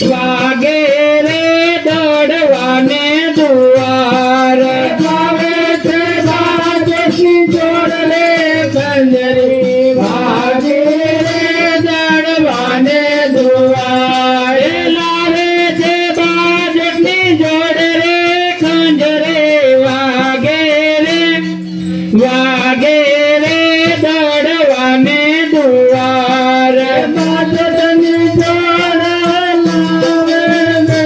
વાગે રે દડવાને દુવાર લાવે છે બાજની જોડ રે ખંજરી વાગે રે દડવાને દુવાર લાવે છે બાજની જોડ રે ખંજરે વાગે રે દડવાને દુવાર બાજની જોડ લાવે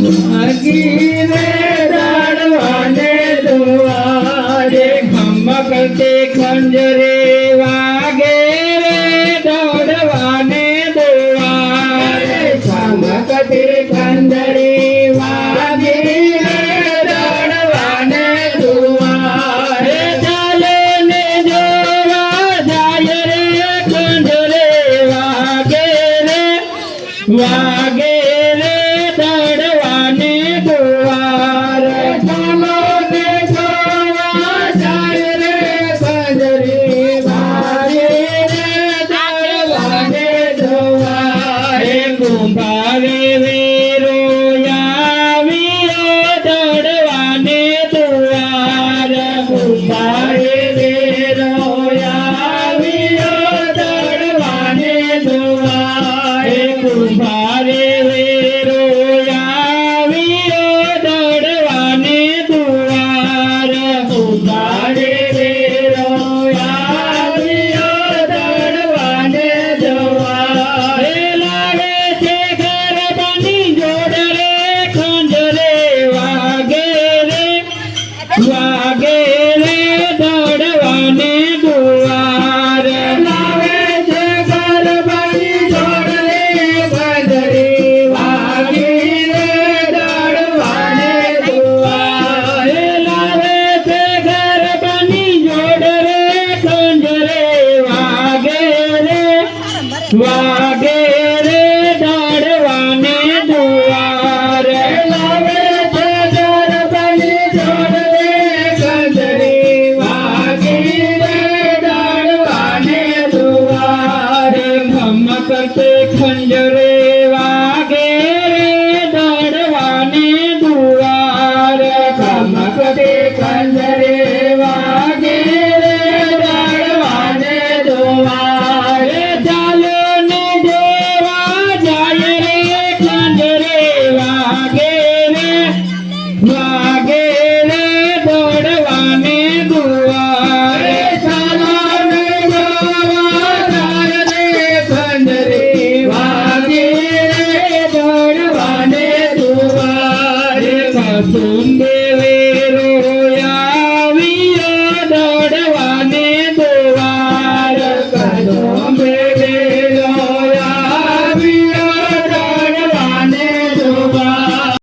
વાગી રે દડવાને દુવારે ખમકતે ખંજરે વાગે રે દડવાને દુવારે ખમકતે ખંજરી વાગે રે દડવાને દુવારે ચાલે ને જોવા જાય રે ખંજરે વાગે રે દડવાને દુવાર ચાલો ને જોવા જાય રે ખંજરી વાગે રે દડવાને દુવાર કુંભારે વેરો આવ્યો દડવાને દુવાર કુંભારે વેરો આવ્યો દડવાને દુવાર કુંભારે વેરો આવ્યો દડવાને દુવાર કુંભારે વેરો આવ્યો દડવાને દુવાર લાગે છે ગરબાની જોડ રે ખંજરે વાગે રે દડવાને દુવાર લાવે છે ગરબાની જોડ રે ખંજરી વાગે રે દડવાને દુવાર લાવે છે ગરબાની જોડ રે ખંજરે વાગે રે દડવાને દુવાર લાવે છે ગરબાની જોડ રે ખંજરી વાગે રે દડવાને દુવાર ખમકતે ખંજરે